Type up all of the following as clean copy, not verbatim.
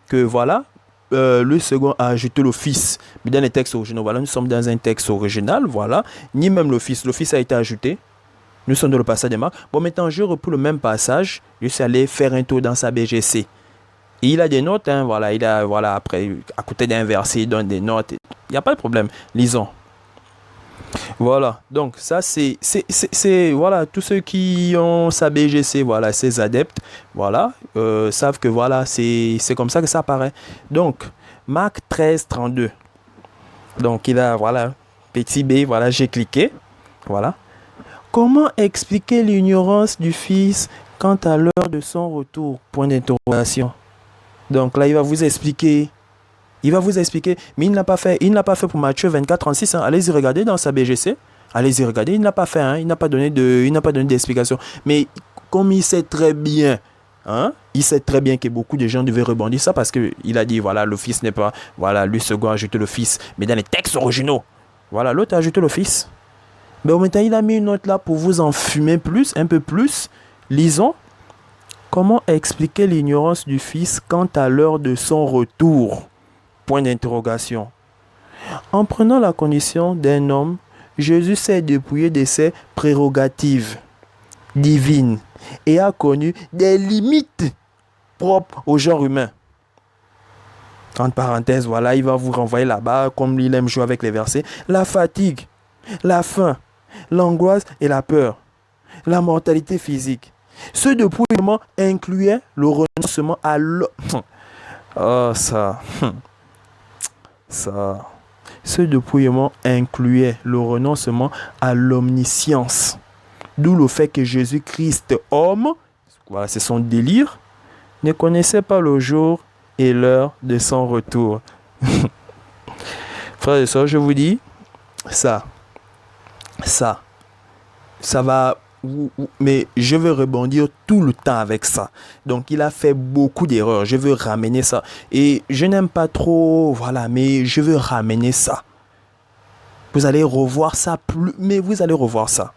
que voilà, le second a ajouté le fils. Mais dans les textes originaux, voilà, nous sommes dans un texte original, voilà, ni même le fils a été ajouté. Nous sommes dans le passage des Marc. Bon, maintenant, je reprends le même passage. Je suis allé faire un tour dans sa BGC. Et il a des notes, hein, voilà, il a, voilà, après, à côté d'un verset, il donne des notes. Il n'y a pas de problème. Lisons. Voilà, donc ça voilà, tous ceux qui ont sa BGC, voilà, ces adeptes, voilà, savent que voilà, c'est comme ça que ça apparaît. Donc, Marc 13, 32. Donc, il a, voilà, petit b, voilà, j'ai cliqué, voilà. Comment expliquer l'ignorance du Fils quant à l'heure de son retour? Point d'interrogation. Donc là, il va vous expliquer. Il va vous expliquer, mais il ne l'a pas fait. Il ne l'a pas fait pour Matthieu 24, 36. Hein. Allez-y regarder dans sa BGC. Allez-y regarder. Il ne l'a pas fait. Hein. Il n'a pas donné d'explication. Mais comme il sait très bien, hein, il sait très bien que beaucoup de gens devaient rebondir ça parce qu'il a dit, voilà, le Fils n'est pas, voilà, lui second a ajouté le Fils. Mais dans les textes originaux, voilà, l'autre a ajouté le Fils. Mais au maintenant, il a mis une note là pour vous enfumer plus, un peu plus. Lisons. Comment expliquer l'ignorance du Fils quant à l'heure de son retour? Point d'interrogation. En prenant la condition d'un homme, Jésus s'est dépouillé de ses prérogatives divines et a connu des limites propres au genre humain. Entre parenthèses, voilà, il va vous renvoyer là-bas, comme il aime jouer avec les versets. La fatigue, la faim, l'angoisse et la peur, la mortalité physique. Ce dépouillement incluait le renoncement à l'homme. Oh, ça. Ce dépouillement incluait le renoncement à l'omniscience. D'où le fait que Jésus-Christ, homme, voilà, c'est son délire, ne connaissait pas le jour et l'heure de son retour. Frères et sœurs, je vous dis, ça va, mais je veux rebondir tout le temps avec ça. Donc il a fait beaucoup d'erreurs, je veux ramener ça. Et je n'aime pas trop, voilà, mais je veux ramener ça. Vous allez revoir ça, mais vous allez revoir ça.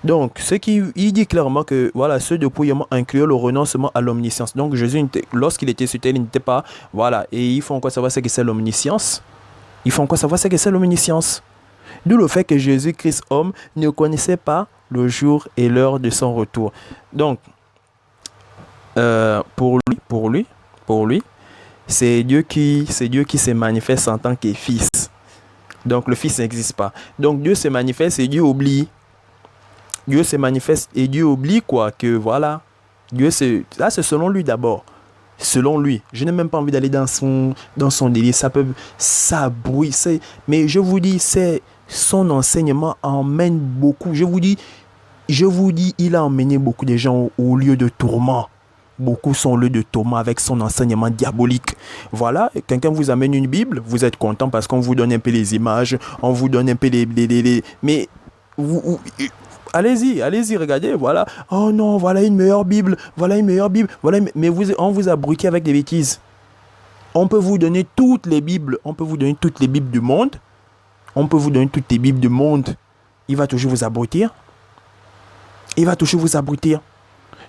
Donc, il dit clairement que voilà, ce dépouillement inclut le renoncement à l'omniscience. Donc Jésus, lorsqu'il était sur terre, il n'était pas, voilà, et ils font quoi savoir ce que c'est l'omniscience? Ils font quoi savoir ce que c'est l'omniscience? D'où le fait que Jésus-Christ, homme, ne connaissait pas le jour et l'heure de son retour. Donc, pour lui, c'est Dieu qui se manifeste en tant que fils. Donc, le fils n'existe pas. Donc, Dieu se manifeste et Dieu oublie. Dieu se manifeste et Dieu oublie quoi? Que voilà, là c'est selon lui d'abord. Selon lui. Je n'ai même pas envie d'aller dans son délire. Ça brouille. Mais je vous dis, son enseignement emmène beaucoup. Je vous dis, il a emmené beaucoup de gens au lieu de tourment. Beaucoup sont au lieu de tourment avec son enseignement diabolique. Voilà, quelqu'un vous amène une Bible, vous êtes content parce qu'on vous donne un peu les images, on vous donne un peu mais allez-y, regardez, voilà. Oh non, voilà une meilleure Bible, mais on vous a bruqué avec des bêtises. On peut vous donner toutes les Bibles, du monde. Il va toujours vous abrutir.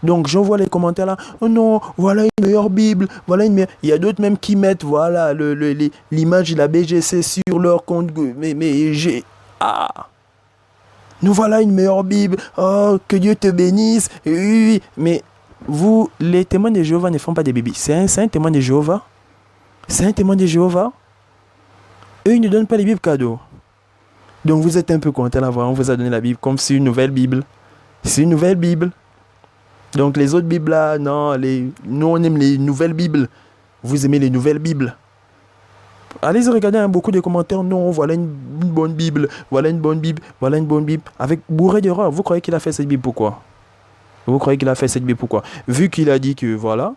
Donc, je vois les commentaires là. Oh non, voilà une meilleure Bible. Il y a d'autres même qui mettent, voilà, l'image de la BGC sur leur compte. Nous voilà une meilleure Bible. Oh, que Dieu te bénisse. Oui. Mais vous, les témoins de Jéhovah ne font pas des bébés. C'est un témoin de Jéhovah. Eux, ils ne donnent pas les Bibles cadeaux. Donc, vous êtes un peu content là, on vous a donné la Bible comme c'est une nouvelle Bible. Donc, les autres Bibles là, non, nous on aime les nouvelles Bibles. Vous aimez les nouvelles Bibles. Allez regarder beaucoup de commentaires. Non, voilà une bonne Bible. Avec bourré d'erreurs. Vous croyez qu'il a fait cette Bible pourquoi? Vu qu'il a dit que voilà,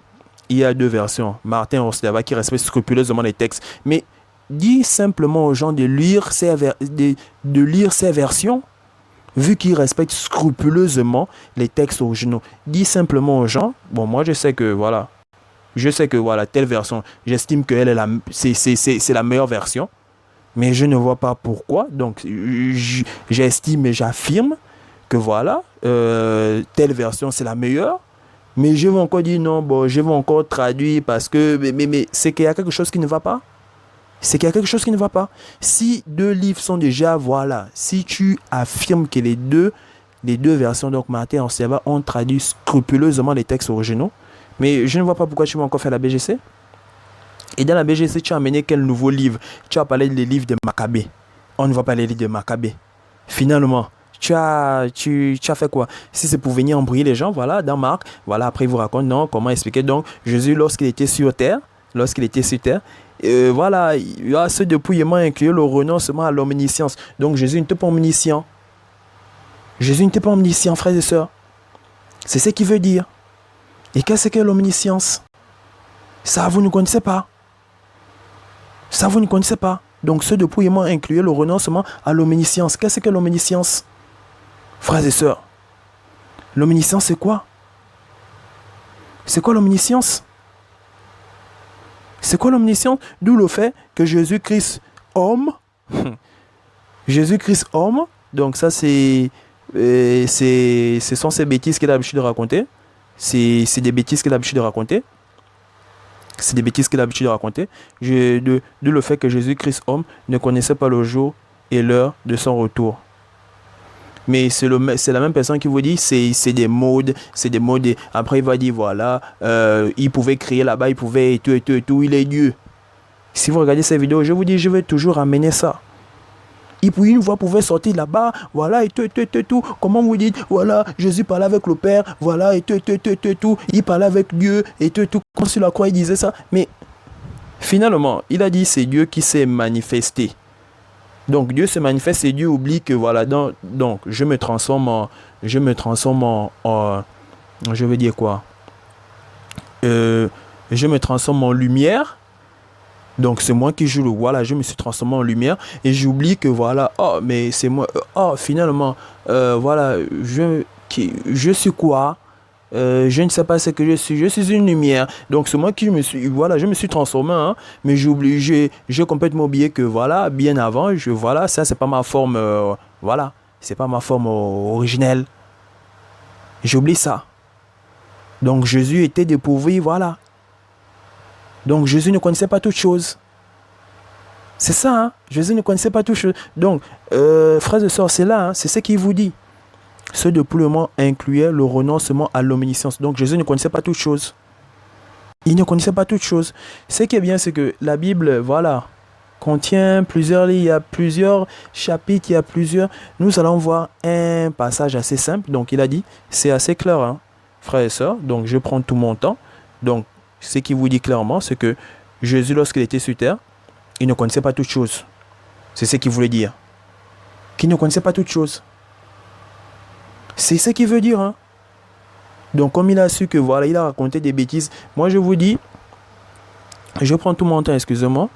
il y a deux versions. Martin Orslava qui respecte scrupuleusement les textes. Mais dis simplement aux gens de lire ces versions. Vu qu'il respecte scrupuleusement les textes originaux. Dis simplement aux gens. Bon, moi je sais que voilà, telle version, j'estime qu'elle c'est la meilleure version, mais je ne vois pas pourquoi. Donc, j'estime et j'affirme que voilà, telle version, c'est la meilleure, Mais je vais encore dire non, bon, je vais encore traduire parce que, mais c'est qu'il y a quelque chose qui ne va pas. C'est qu'il y a quelque chose qui ne va pas. Si deux livres sont déjà, voilà, si tu affirmes que les deux versions, donc Martin et Servat, ont traduit scrupuleusement les textes originaux, mais je ne vois pas pourquoi tu vas encore faire la BGC. Et dans la BGC, tu as amené quel nouveau livre? Tu as parlé des livres de Maccabée. On ne va pas les livres de Maccabée. Finalement, tu as fait quoi? Si c'est pour venir embrouiller les gens, voilà, dans Marc, voilà, après il vous raconte, non, comment expliquer. Donc, Jésus, lorsqu'il était sur terre, voilà, il y a ce dépouillement inclut le renoncement à l'omniscience. Donc, Jésus n'était pas omniscient. Jésus n'était pas omniscient, frères et sœurs. C'est ce qu'il veut dire. Et qu'est-ce que l'omniscience? Ça, vous ne connaissez pas. Ça, vous ne connaissez pas. Donc, ce dépouillement inclut le renoncement à l'omniscience. Qu'est-ce que l'omniscience? Frères et sœurs, l'omniscience, c'est quoi? C'est quoi l'omniscience? C'est quoi l'omniscience? D'où le fait que Jésus-Christ, homme, Jésus-Christ, homme, donc ça, ce sont ces bêtises qu'il a l'habitude de raconter. C'est des bêtises qu'il a l'habitude de raconter. C'est des bêtises qu'il a l'habitude de raconter. D'où le fait que Jésus-Christ, homme, ne connaissait pas le jour et l'heure de son retour. Mais c'est la même personne qui vous dit, c'est des modes, Après, il va dire, voilà, il pouvait crier là-bas, il pouvait et tout, il est Dieu. Si vous regardez ces vidéos, je vous dis, je vais toujours amener ça. Et puis une voix pouvait sortir là-bas, voilà, et tout. Comment vous dites, voilà, Jésus parlait avec le Père, voilà, et tout. Il parlait avec Dieu, et tout. Quand sur la croix, il disait ça. Mais finalement, il a dit, c'est Dieu qui s'est manifesté. Donc Dieu se manifeste et Dieu oublie que voilà, donc je me transforme en, je veux dire quoi? Je me transforme en lumière. Donc c'est moi qui joue le voilà, je me suis transformé en lumière et j'oublie que voilà, oh mais c'est moi, oh finalement, voilà, je suis quoi? Je ne sais pas ce que je suis une lumière. Donc c'est moi qui je me suis transformé, hein, mais j'ai complètement oublié que voilà, bien avant, voilà, ça c'est pas ma forme, voilà, c'est pas ma forme originelle. J'oublie ça. Donc Jésus était dépourvu, voilà. Donc Jésus ne connaissait pas toutes choses. C'est ça, hein? Jésus ne connaissait pas toutes choses. Donc, frères et sœurs, c'est là, hein, c'est ce qu'il vous dit. Ce dépouillement incluait le renoncement à l'omniscience. Donc Jésus ne connaissait pas toutes choses. Il ne connaissait pas toutes choses. Ce qui est bien, c'est que la Bible, voilà, contient plusieurs livres, il y a plusieurs chapitres, il y a plusieurs... Nous allons voir un passage assez simple. Donc il a dit, c'est assez clair, hein, frères et sœurs. Donc je prends tout mon temps. Donc ce qui vous dit clairement, c'est que Jésus, lorsqu'il était sur terre, il ne connaissait pas toutes choses. C'est ce qu'il voulait dire. Qu'il ne connaissait pas toutes choses. C'est ce qu'il veut dire, hein. Donc, comme il a su que, voilà, il a raconté des bêtises, moi, je vous dis, je prends tout mon temps, excusez-moi,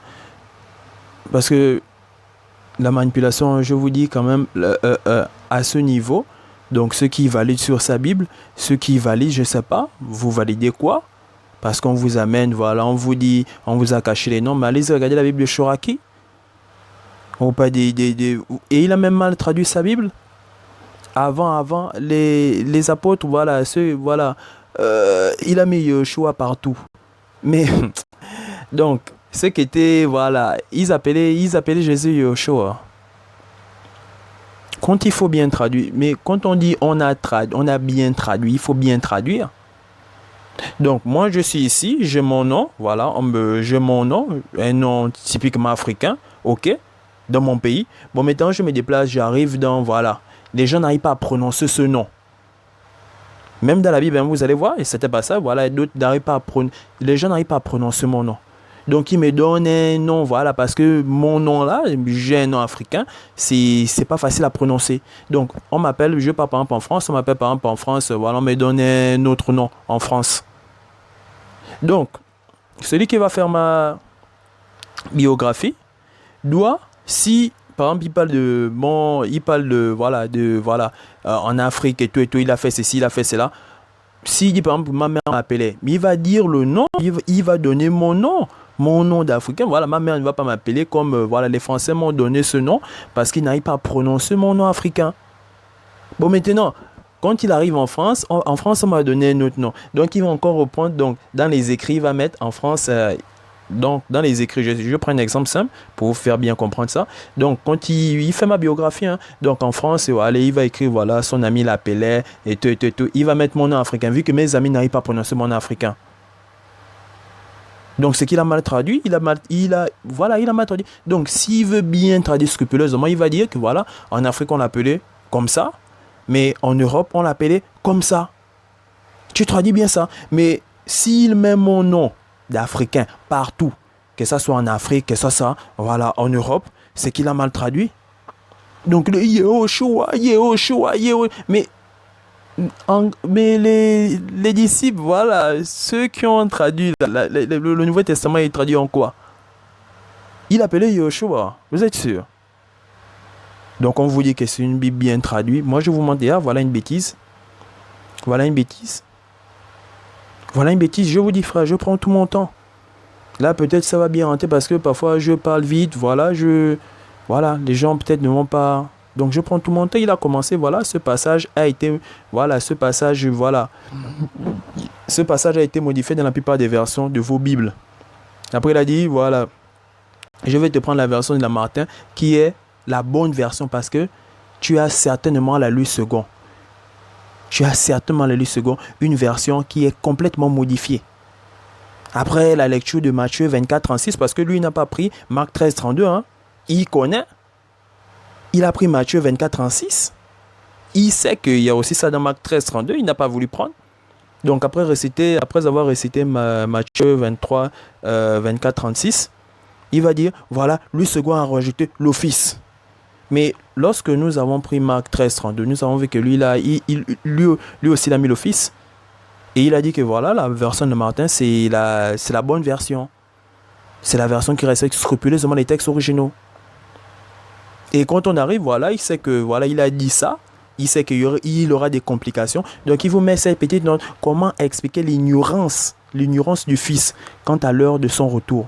parce que la manipulation, je vous dis quand même, à ce niveau, donc ceux qui valident sur sa Bible, ceux qui valident, je ne sais pas, vous validez quoi? Parce qu'on vous amène, voilà, on vous dit, on vous a caché les noms, mais allez regarder la Bible de Shoraki. Et il a même mal traduit sa Bible. Avant, les apôtres, voilà, il a mis Yeshua partout. Mais, donc, ceux qui étaient, voilà, ils appelaient Jésus Yeshua. Quand il faut bien traduire, mais quand on dit on a bien traduit, il faut bien traduire. Donc, moi, je suis ici, j'ai mon nom, voilà, j'ai mon nom, un nom typiquement africain, ok, dans mon pays. Bon, maintenant, je me déplace, j'arrive dans, voilà. Les gens n'arrivent pas à prononcer ce nom. Même dans la Bible, hein, vous allez voir, et c'était pas ça, voilà, d'autres n'arrivent pas à prononcer. Les gens n'arrivent pas à prononcer mon nom. Donc, ils me donnent un nom, voilà, parce que mon nom là, j'ai un nom africain, c'est pas facile à prononcer. Donc, on m'appelle, je pars par exemple en France, on m'appelle par exemple en France, voilà, on me donne un autre nom en France. Donc, celui qui va faire ma biographie doit, si par exemple, en Afrique et tout, il a fait ceci, il a fait cela. S'il dit, par exemple, ma mère m'appelait, mais il va dire le nom, il va donner mon nom d'Africain. Voilà, ma mère ne va pas m'appeler comme, voilà, les Français m'ont donné ce nom parce qu'ils n'arrivent pas à prononcer mon nom africain. Bon, maintenant, quand il arrive en France, en France, on m'a donné un autre nom. Donc, il va encore reprendre, donc, dans les écrits, il va mettre en France, donc, dans les écrits, je prends un exemple simple pour vous faire bien comprendre ça. Donc, quand il fait ma biographie, hein, donc en France, voilà, il va écrire, voilà, son ami l'appelait, et tout. Il va mettre mon nom africain, vu que mes amis n'arrivent pas à prononcer mon nom africain. Donc, ce qu'il a mal traduit, voilà, il a mal traduit. Donc, s'il veut bien traduire scrupuleusement, il va dire que, voilà, en Afrique, on l'appelait comme ça, mais en Europe, on l'appelait comme ça. Tu traduis bien ça. Mais s'il met mon nom d'Africain partout, que ça soit en Afrique, que ça soit, voilà, en Europe, c'est qu'il a mal traduit. Donc, le Yehoshua, mais les disciples, voilà, ceux qui ont traduit, le Nouveau Testament est traduit en quoi? Il appelait Yehoshua, vous êtes sûr? Donc, on vous dit que c'est une Bible bien traduite. Moi, je vous montre, ah, voilà une bêtise. Voilà une bêtise. Voilà une bêtise. Je vous dis, frère, je prends tout mon temps. Là, peut-être ça va bien rentrer parce que parfois, je parle vite. Voilà, les gens peut-être ne vont pas. Donc, je prends tout mon temps. Il a commencé, voilà, ce passage a été modifié dans la plupart des versions de vos Bibles. Après, il a dit, voilà, je vais te prendre la version de la Martin qui est la bonne version parce que tu as certainement la lu second. Tu as certainement la lu second, une version qui est complètement modifiée. Après la lecture de Matthieu 24, 36, parce que lui, il n'a pas pris Marc 13, 32, hein. Il connaît. Il a pris Matthieu 24, 36. Il sait qu'il y a aussi ça dans Marc 13, 32. Il n'a pas voulu prendre. Donc après avoir récité Matthieu 23, 24, 36, il va dire, voilà, lui second a rajouté l'office. Mais lorsque nous avons pris Marc 13, 32, nous avons vu que lui aussi il a mis l'office. Et il a dit que voilà, la version de Martin, c'est la bonne version. C'est la version qui respecte scrupuleusement les textes originaux. Et quand on arrive, voilà, il sait que voilà, il a dit ça. Il sait qu'il aura des complications. Donc il vous met cette petite note. Comment expliquer l'ignorance du Fils quant à l'heure de son retour?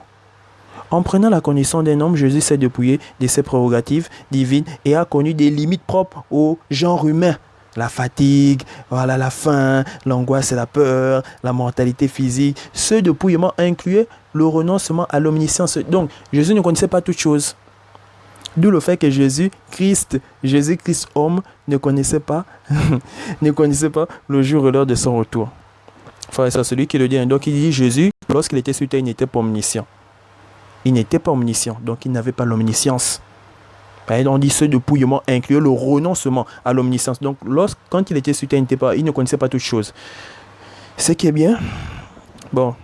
En prenant la connaissance d'un homme, Jésus s'est dépouillé de ses prérogatives divines et a connu des limites propres au genre humain. La fatigue, voilà, la faim, l'angoisse et la peur, la mortalité physique. Ce dépouillement incluait le renoncement à l'omniscience. Donc, Jésus ne connaissait pas toutes choses. D'où le fait que Jésus-Christ homme, ne connaissait pas le jour et l'heure de son retour. Frère, c'est celui qui le dit. Donc, il dit Jésus, lorsqu'il était sur terre, il n'était pas omniscient. Il n'était pas omniscient, donc il n'avait pas l'omniscience. On dit ce dépouillement inclut le renoncement à l'omniscience. Donc, quand il était sur terre, il ne connaissait pas toutes choses. Ce qui est bien, bon,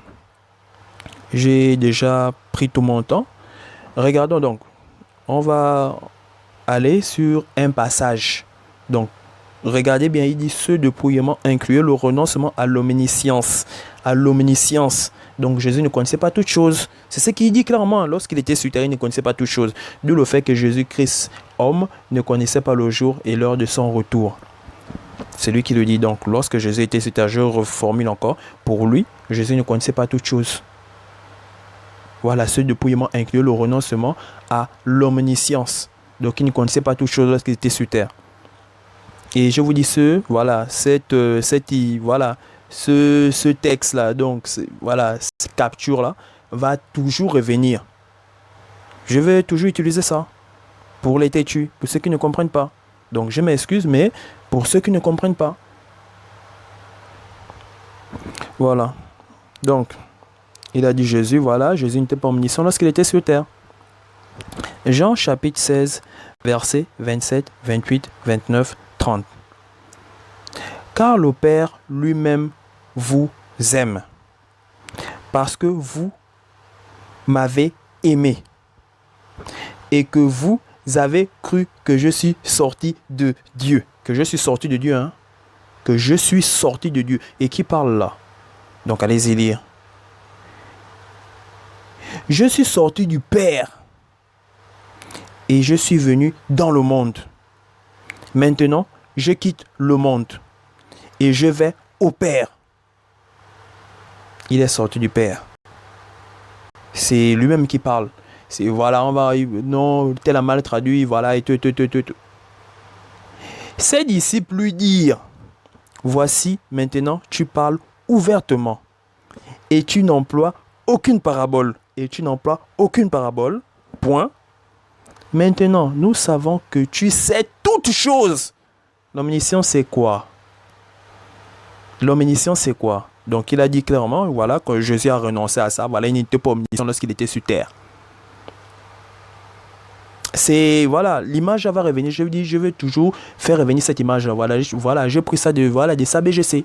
j'ai déjà pris tout mon temps. Regardons donc, on va aller sur un passage. Donc, regardez bien, il dit ce dépouillement inclut le renoncement à l'omniscience. Donc Jésus ne connaissait pas toutes choses. C'est ce qu'il dit clairement. Lorsqu'il était sur terre, il ne connaissait pas toutes choses. D'où le fait que Jésus-Christ, homme, ne connaissait pas le jour et l'heure de son retour. C'est lui qui le dit. Donc lorsque Jésus était sur terre, je reformule encore. Pour lui, Jésus ne connaissait pas toutes choses. Voilà, ce dépouillement inclut le renoncement à l'omniscience. Donc il ne connaissait pas toutes choses lorsqu'il était sur terre. Et je vous dis ce texte-là, donc voilà, cette capture-là, va toujours revenir. Je vais toujours utiliser ça pour les têtus, pour ceux qui ne comprennent pas. Donc je m'excuse, mais pour ceux qui ne comprennent pas. Voilà. Donc, il a dit Jésus, voilà, Jésus n'était pas omniscient lorsqu'il était sur terre. Jean chapitre 16, versets 27, 28, 29, 30. Car le Père lui-même vous aime, parce que vous m'avez aimé, et que vous avez cru que je suis sorti de Dieu. Que je suis sorti de Dieu, hein? Que je suis sorti de Dieu. Et qui parle là? Donc allez-y lire. Je suis sorti du Père, et je suis venu dans le monde. Maintenant, je quitte le monde, et je vais au Père. Il est sorti du Père. C'est lui-même qui parle. C'est voilà, non, tel a mal traduit, voilà, et tout. Ses disciples lui dirent, Voici, maintenant, tu parles ouvertement et tu n'emploies aucune parabole. Et tu n'emploies aucune parabole. Point. Maintenant, nous savons que tu sais toutes choses. L'omniscience, c'est quoi? L'omniscience, c'est quoi? Donc, il a dit clairement, voilà, que Jésus a renoncé à ça. Voilà, il n'était pas omniscient lorsqu'il était sur terre. C'est, voilà, l'image va revenir. Je dis, je veux toujours faire revenir cette image. Voilà, j'ai pris ça de sa BGC.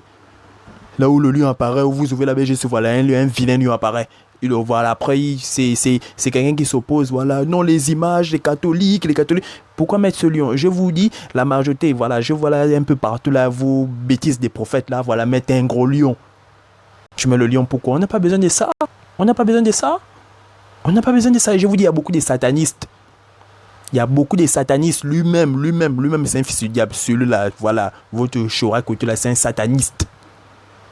Là où le lion apparaît, où vous ouvrez la BGC, voilà, un vilain lion apparaît. Voilà, après, c'est quelqu'un qui s'oppose. Voilà, non, les images, les catholiques. Pourquoi mettre ce lion? Je vous dis, la majorité, voilà, je vois là un peu partout, là, vos bêtises des prophètes, là, voilà, mettre un gros lion. Tu mets le lion, pourquoi? On n'a pas besoin de ça. On n'a pas besoin de ça. On n'a pas besoin de ça. Et je vous dis, il y a beaucoup de satanistes. Il y a beaucoup de satanistes. Lui-même, c'est un fils du diable. Celui-là, voilà, votre Chora côté là, c'est un sataniste.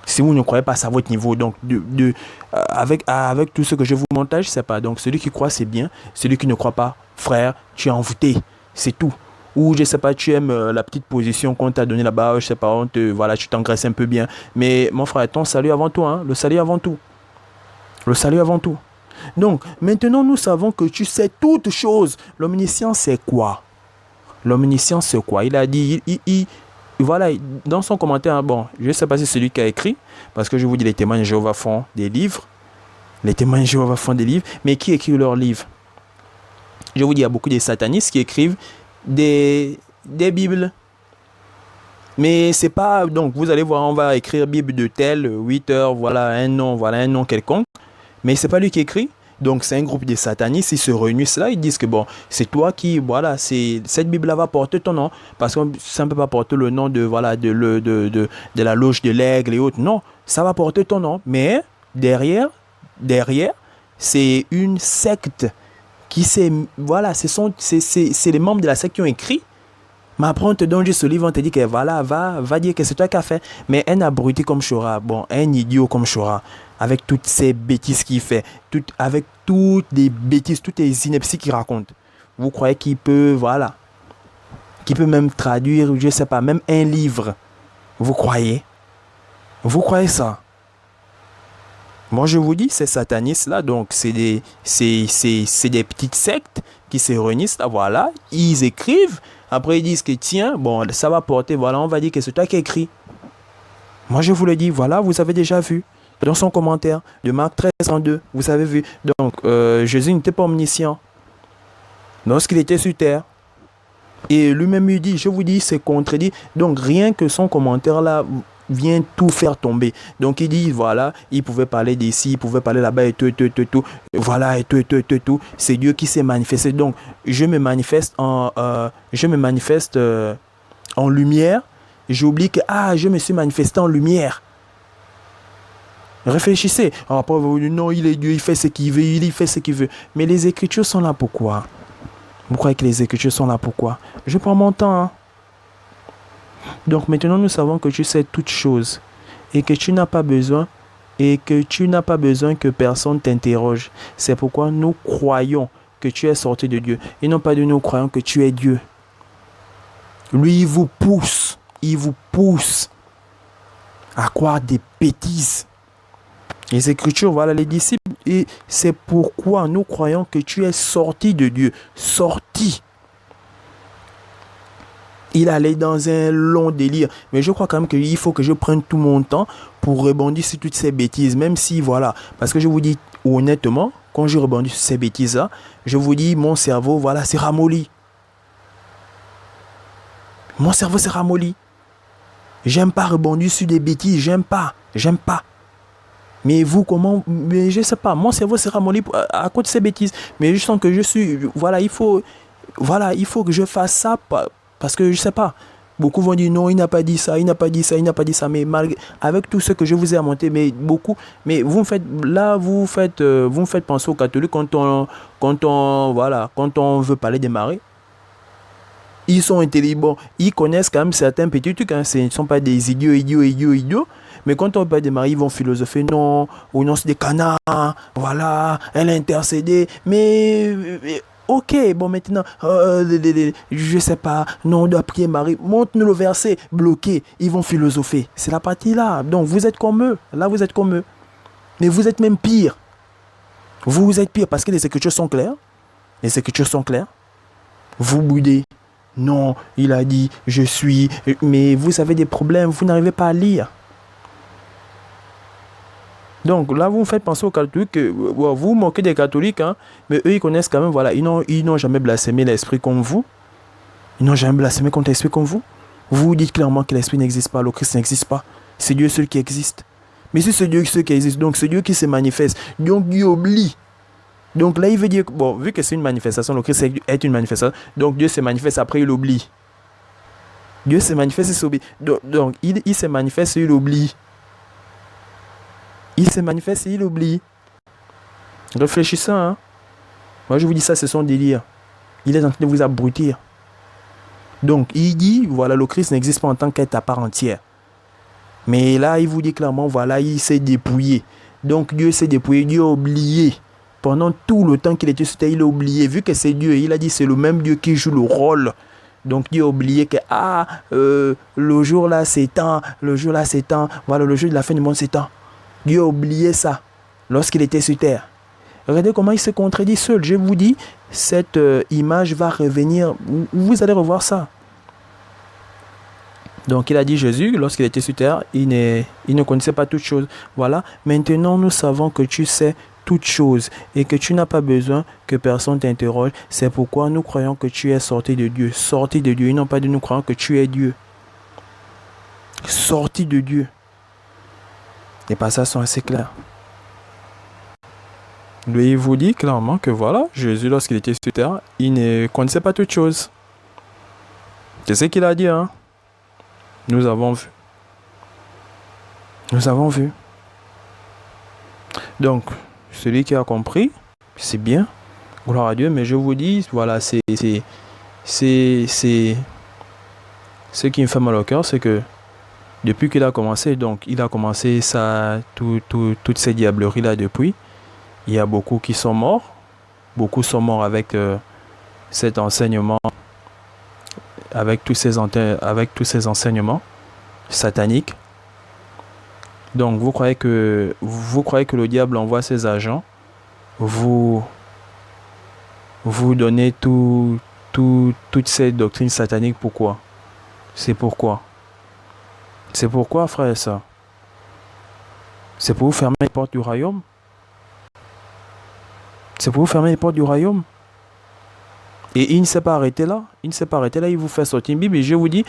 Si vous ne croyez pas, c'est à votre niveau. Donc, avec tout ce que je vous montre, je ne sais pas. Donc, celui qui croit, c'est bien. Celui qui ne croit pas, frère, tu es envoûté. C'est tout. Ou, je ne sais pas, tu aimes la petite position qu'on t'a donnée là-bas. Je ne sais pas, voilà, tu t'engraisses un peu bien. Mais, mon frère, ton salut avant tout. Hein? Le salut avant tout. Le salut avant tout. Donc, maintenant, nous savons que tu sais toutes choses. L'omniscience, c'est quoi? L'omniscience, c'est quoi? Il a dit, voilà, dans son commentaire, bon, je ne sais pas si c'est celui qui a écrit, parce que je vous dis, les témoins de Jéhovah font des livres. Les témoins de Jéhovah font des livres, mais qui écrit leurs livres? Je vous dis, il y a beaucoup de satanistes qui écrivent des Bibles. Mais c'est pas, donc vous allez voir, on va écrire Bible de tel, 8 heures, voilà un nom quelconque. Mais c'est pas lui qui écrit. Donc c'est un groupe de satanistes, ils se réunissent là, ils disent que bon, c'est toi qui, voilà, cette Bible-là va porter ton nom. Parce que ça ne peut pas porter le nom de la loge de l'aigle et autres. Non, ça va porter ton nom. Mais derrière, c'est une secte qui voilà, c'est les membres de la secte qui ont écrit. Mais après, on te donne juste ce livre, on te dit que voilà, va dire que c'est toi qui as fait. Mais un abruti comme Chora, bon, un idiot comme Chora, avec toutes ces bêtises qu'il fait, avec toutes les bêtises, toutes les inepties qu'il raconte, vous croyez qu'il peut, voilà, qu'il peut même traduire, je ne sais pas, même un livre? Vous croyez? Vous croyez ça? Moi, je vous dis, ces satanistes-là, donc, c'est des petites sectes qui se réunissent, là, voilà, ils écrivent. Après, ils disent que tiens, bon, ça va porter, voilà, on va dire que c'est toi qui as écrit. Moi, je vous le dis, voilà, vous avez déjà vu. Dans son commentaire de Marc 13:32, vous avez vu. Donc, Jésus n'était pas omniscient lorsqu'il était sur terre. Et lui-même, il dit, je vous dis, c'est contredit. Donc, rien que son commentaire là vient tout faire tomber. Donc, il dit, voilà, il pouvait parler d'ici, il pouvait parler là-bas et tout. Voilà, et tout. C'est Dieu qui s'est manifesté. Donc, je me manifeste en lumière. J'oublie que, je me suis manifesté en lumière. Réfléchissez. Après, vous dites, non, il est Dieu, il fait ce qu'il veut, il fait ce qu'il veut. Mais les Écritures sont là pourquoi? Vous croyez que les Écritures sont là pourquoi? Je prends mon temps. Hein. Donc maintenant, nous savons que tu sais toutes choses et que tu n'as pas besoin que personne t'interroge. C'est pourquoi nous croyons que tu es sorti de Dieu et non pas de nous croyons que tu es Dieu. Lui, il vous pousse à croire des bêtises. Les Écritures, voilà, les disciples, et c'est pourquoi nous croyons que tu es sorti de Dieu. Sorti. Il allait dans un long délire. Mais je crois quand même qu'il faut que je prenne tout mon temps pour rebondir sur toutes ces bêtises. Même si, voilà, parce que je vous dis honnêtement, quand je rebondis sur ces bêtises-là, je vous dis, mon cerveau, voilà, c'est ramolli. Mon cerveau s'est ramolli. J'aime pas rebondir sur des bêtises. J'aime pas. Mais vous, comment? Mais je sais pas. Mon cerveau s'est ramolli à cause de ces bêtises. Mais je sens que je suis... Voilà, il faut que je fasse ça parce que je sais pas. Beaucoup vont dire non, il n'a pas dit ça. Mais malgré, avec tout ce que je vous ai montré, mais beaucoup... Mais vous me faites penser aux catholiques quand on veut parler des maris. Ils sont intelligents. Ils connaissent quand même certains petits trucs. Hein. Ce ne sont pas des idiots. Mais quand on parle des maris, ils vont philosopher. Non, ou non, c'est des canards. Voilà, elle a intercédé. Mais Ok, bon maintenant, je sais pas, non, on doit prier Marie. Montre-nous le verset, bloqué, ils vont philosopher. C'est la partie là. Donc vous êtes comme eux. Là, vous êtes comme eux. Mais vous êtes même pire. Vous êtes pire parce que les Écritures sont claires. Les Écritures sont claires. Vous boudez. Non, il a dit, je suis. Mais vous avez des problèmes, vous n'arrivez pas à lire. Donc là, vous me faites penser aux catholiques que vous vous moquez des catholiques, hein, mais eux, ils connaissent quand même, voilà, ils n'ont jamais blasphémé l'esprit comme vous. Ils n'ont jamais blasphémé contre l'esprit comme vous. Vous dites clairement que l'esprit n'existe pas, le Christ n'existe pas. C'est Dieu seul qui existe. Mais si c'est Dieu seul qui existe, donc c'est Dieu qui se manifeste. Donc Dieu oublie. Donc là, il veut dire, bon, vu que c'est une manifestation, le Christ est une manifestation, donc Dieu se manifeste, après il oublie. Dieu se manifeste, il s'oublie. Donc il se manifeste, il oublie. Il se manifeste, il oublie. Réfléchissez, hein. Moi, je vous dis ça, c'est son délire. Il est en train de vous abrutir. Donc, il dit, voilà, le Christ n'existe pas en tant qu'être à part entière. Mais là, il vous dit clairement, voilà, il s'est dépouillé. Donc, Dieu s'est dépouillé, Dieu a oublié. Pendant tout le temps qu'il était sur terre, il a oublié. Vu que c'est Dieu, il a dit, c'est le même Dieu qui joue le rôle. Donc, Dieu a oublié que, le jour là, c'est temps. Le jour là, c'est temps. Voilà, le jour de la fin du monde, c'est temps. Dieu a oublié ça lorsqu'il était sur terre. Regardez comment il se contredit seul. Je vous dis, cette image va revenir. Vous allez revoir ça. Donc il a dit Jésus, lorsqu'il était sur terre, il ne connaissait pas toutes choses. Voilà, maintenant nous savons que tu sais toutes choses et que tu n'as pas besoin que personne t'interroge. C'est pourquoi nous croyons que tu es sorti de Dieu. Sorti de Dieu. Ils n'ont pas dit nous croyons que tu es Dieu. Sorti de Dieu. Les passages sont assez clairs. Lui, il vous dit clairement que voilà, Jésus, lorsqu'il était sur terre, il ne connaissait pas toutes choses. C'est ce qu'il a dit, hein. Nous avons vu. Nous avons vu. Donc, celui qui a compris, c'est bien. Gloire à Dieu. Mais je vous dis, voilà, c'est ce qui me fait mal au cœur, c'est que depuis qu'il a commencé, donc il a commencé ça, toutes ces diableries là depuis. Il y a beaucoup qui sont morts. Beaucoup sont morts avec cet enseignement, avec tous ces enseignements sataniques. Donc vous croyez que le diable envoie ses agents, vous donnez toutes ces doctrines sataniques. Pourquoi? C'est pourquoi? C'est pourquoi, frère et sœurs? C'est pour vous fermer les portes du royaume? C'est pour vous fermer les portes du royaume? Et il ne s'est pas arrêté là. Il ne s'est pas arrêté là. Il vous fait sortir une Bible. Et je vous dis,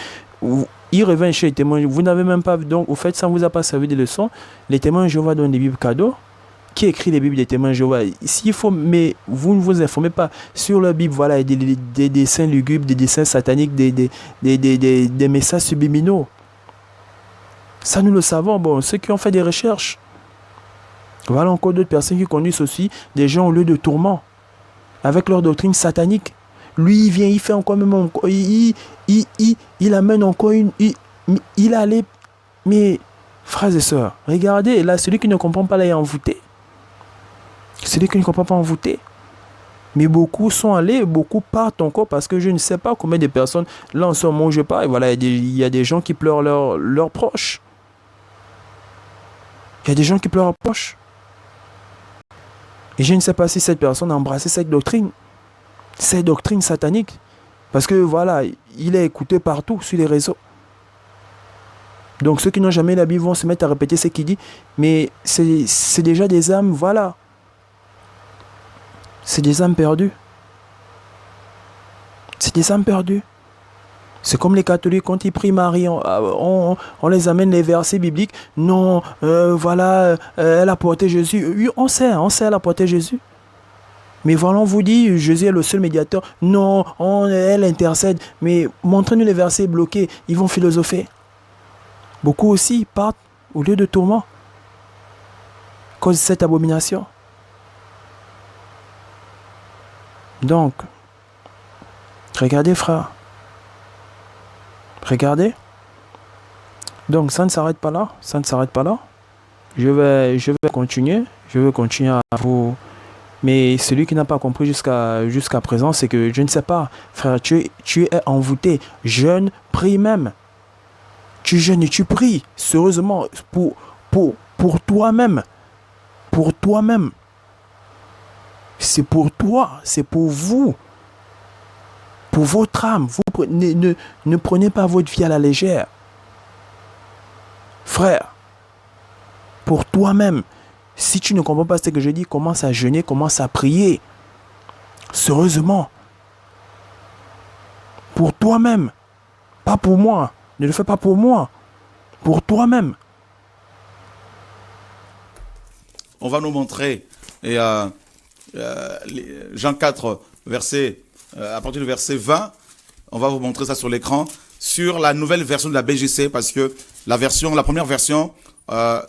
il revient chez les témoins. Vous n'avez même pas... Donc, au fait, ça ne vous a pas servi de leçon. Les témoins de Jéhovah donnent des Bibles cadeaux. Qui écrit les Bibles des témoins de Jéhovah? S'il faut, mais vous ne vous informez pas sur la Bible. Voilà, des dessins lugubres, des dessins sataniques, des messages subliminaux. Ça, nous le savons. Bon, ceux qui ont fait des recherches. Voilà encore d'autres personnes qui conduisent aussi des gens au lieu de tourment. Avec leur doctrine satanique. Lui, il vient, il fait encore même... Il amène encore une... Il allait... Mais, frères et sœurs, regardez, là, celui qui ne comprend pas, là, est envoûté. Celui qui ne comprend pas, envoûté. Mais beaucoup sont allés, beaucoup partent encore parce que je ne sais pas combien de personnes... Là, en ce moment où je parle, voilà, il y a des gens qui pleurent leurs proches. Il y a des gens qui pleurent leurs proches. Et je ne sais pas si cette personne a embrassé cette doctrine satanique. Parce que voilà, il est écouté partout sur les réseaux. Donc ceux qui n'ont jamais la Bible vont se mettre à répéter ce qu'il dit. Mais c'est déjà des âmes, voilà. C'est des âmes perdues. C'est des âmes perdues. C'est comme les catholiques, quand ils prient Marie, on les amène les versets bibliques. Non, voilà, elle a porté Jésus. Oui, on sait, elle a porté Jésus. Mais voilà, on vous dit, Jésus est le seul médiateur. Non, elle intercède. Mais montrez-nous les versets bloqués, ils vont philosopher. Beaucoup aussi partent au lieu de tourment. À cause de cette abomination. Donc, regardez, frère. Regardez. Donc ça ne s'arrête pas là. Ça ne s'arrête pas là. Je vais continuer. Je vais continuer à vous Mais celui qui n'a pas compris jusqu'à présent, c'est que je ne sais pas. Frère, tu es envoûté. Jeûne, prie même. Tu jeûnes et tu pries. Sérieusement, pour toi-même. Pour toi-même. C'est pour toi. C'est pour vous. Pour votre âme. Vous ne prenez pas votre vie à la légère. Frère, pour toi-même. Si tu ne comprends pas ce que je dis, commence à jeûner, commence à prier. Sérieusement. Pour toi-même. Pas pour moi. Ne le fais pas pour moi. Pour toi-même. On va nous montrer et, Jean 4, à partir du verset 20, on va vous montrer ça sur l'écran, sur la nouvelle version de la BJC, parce que la première version,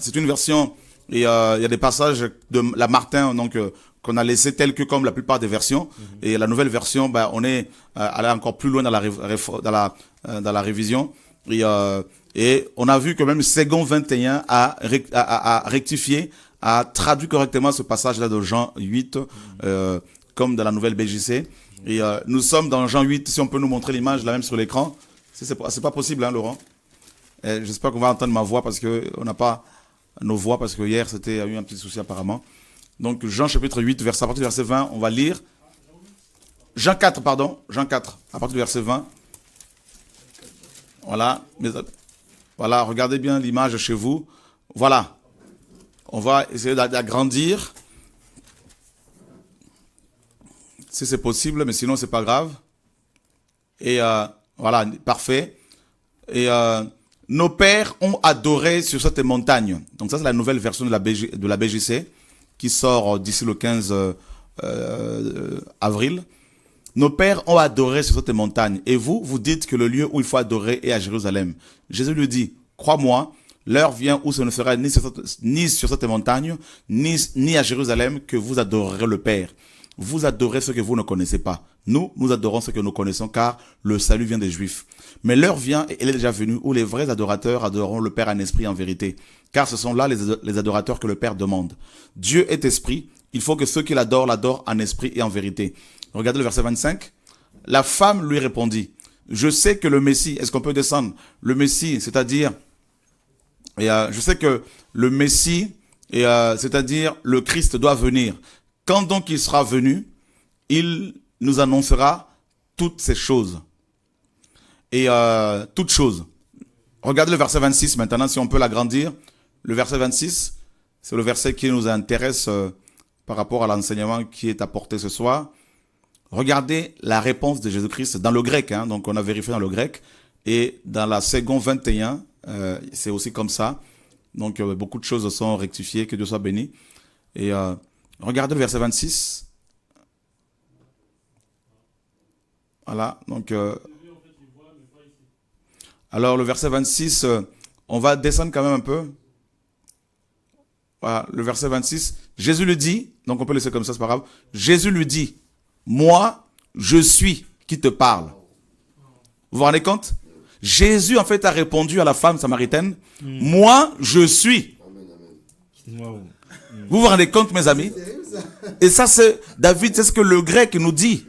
c'est une version, et il y a des passages de la Martin, donc qu'on a laissé tel que comme la plupart des versions, et la nouvelle version, on est allé encore plus loin dans la révision, et on a vu que même Second 21 a rectifié, a traduit correctement ce passage-là de Jean 8, comme dans la nouvelle BJC. Et nous sommes dans Jean 8, si on peut nous montrer l'image là même sur l'écran. C'est pas possible, hein, Laurent. J'espère qu'on va entendre ma voix parce qu'on n'a pas nos voix, parce que hier, il y a eu un petit souci apparemment. Donc Jean chapitre 8, à partir du verset 20, on va lire. Jean 4, à partir du verset 20. Voilà, voilà, regardez bien l'image chez vous. Voilà. On va essayer d'agrandir. Si c'est possible, mais sinon, c'est pas grave. Et voilà, parfait. Et nos pères ont adoré sur cette montagne. Donc ça, c'est la nouvelle version de la BJC qui sort d'ici le 15 avril. Nos pères ont adoré sur cette montagne. Et vous, vous dites que le lieu où il faut adorer est à Jérusalem. Jésus lui dit, crois-moi, l'heure vient où ce ne sera ni sur cette montagne, ni à Jérusalem que vous adorerez le Père. Vous adorez ce que vous ne connaissez pas. Nous adorons ce que nous connaissons, car le salut vient des Juifs. Mais l'heure vient, et elle est déjà venue, où les vrais adorateurs adoreront le Père en esprit et en vérité. Car ce sont là les adorateurs que le Père demande. Dieu est esprit, il faut que ceux qui l'adorent en esprit et en vérité. Regardez le verset 25. La femme lui répondit, je sais que le Messie, est-ce qu'on peut descendre? Le Messie, c'est-à-dire... Et je sais que le Messie, c'est-à-dire le Christ, doit venir. Quand donc il sera venu, il nous annoncera toutes ces choses. Et toutes choses. Regardez le verset 26 maintenant, si on peut l'agrandir. Le verset 26, c'est le verset qui nous intéresse par rapport à l'enseignement qui est apporté ce soir. Regardez la réponse de Jésus-Christ dans le grec. Hein, donc on a vérifié dans le grec. Et dans la Second 21, c'est aussi comme ça. Donc beaucoup de choses sont rectifiées, que Dieu soit béni. Et regardez le verset 26. Voilà, donc... alors le verset 26, on va descendre quand même un peu. Voilà, le verset 26. Jésus lui dit, donc on peut laisser comme ça, c'est pas grave. Jésus lui dit, moi, je suis qui te parle. Vous vous rendez compte? Jésus, en fait, a répondu à la femme samaritaine, moi, je suis. Vous vous rendez compte, mes amis? Et ça, c'est, David, c'est ce que le grec nous dit.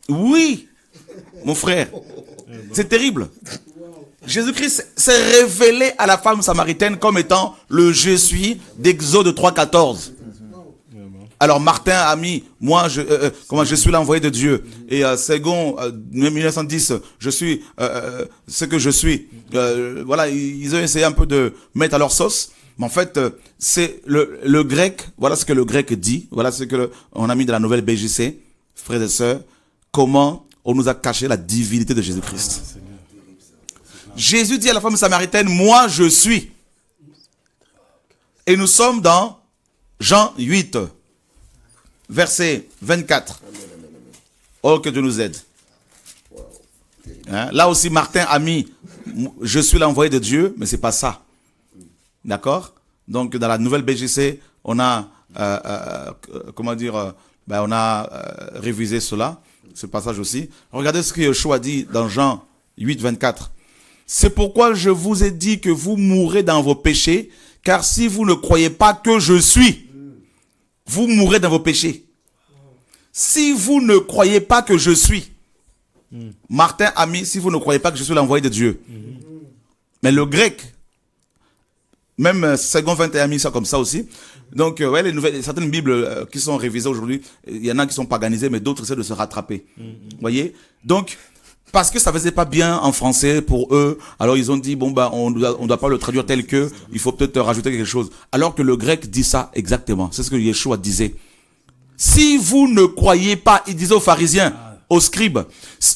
Oui, mon frère. C'est terrible. Jésus-Christ s'est révélé à la femme samaritaine comme étant le je suis d'Exode 3,14. Alors Martin a mis, moi, je suis l'envoyé de Dieu. Et Second 1910, je suis ce que je suis. Voilà, ils ont essayé un peu de mettre à leur sauce. Mais en fait, c'est le grec, voilà ce que le grec dit. Voilà ce que on a mis dans la nouvelle BJC, frères et sœurs. Comment on nous a caché la divinité de Jésus-Christ. Jésus dit à la femme samaritaine, moi je suis. Et nous sommes dans Jean 8. Verset 24. Oh, que Dieu nous aide. Hein? Là aussi, Martin a mis, je suis l'envoyé de Dieu, mais c'est pas ça. D'accord? Donc, dans la nouvelle BJC, on a, on a révisé cela, ce passage aussi. Regardez ce que Yeshua dit dans Jean 8, 24. C'est pourquoi je vous ai dit que vous mourrez dans vos péchés, car si vous ne croyez pas que je suis, vous mourrez dans vos péchés. si vous ne croyez pas que je suis, Martin a mis, si vous ne croyez pas que je suis l'envoyé de Dieu. Mais le grec, même Second 21 a mis ça comme ça aussi. Donc, ouais, certaines Bibles qui sont révisées aujourd'hui, il y en a qui sont paganisées, mais d'autres essaient de se rattraper. Voyez? Donc, parce que ça faisait pas bien en français pour eux, alors ils ont dit, bon, bah, on doit pas le traduire tel que, il faut peut-être rajouter quelque chose. Alors que le grec dit ça exactement. C'est ce que Yeshua disait. Si vous ne croyez pas, il disait aux pharisiens, aux scribes,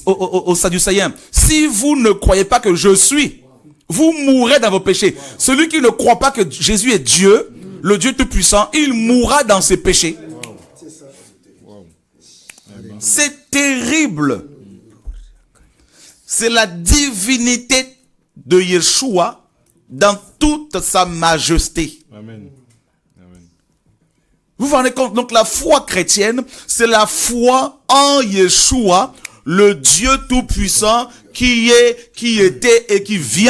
aux sadducéens, si vous ne croyez pas que je suis, vous mourrez dans vos péchés. Celui qui ne croit pas que Jésus est Dieu, le Dieu Tout-Puissant, il mourra dans ses péchés. C'est terrible. C'est la divinité de Yeshua dans toute sa majesté. Amen. Vous vous rendez compte? Donc la foi chrétienne, c'est la foi en Yeshua, le Dieu Tout-Puissant qui est, qui était et qui vient.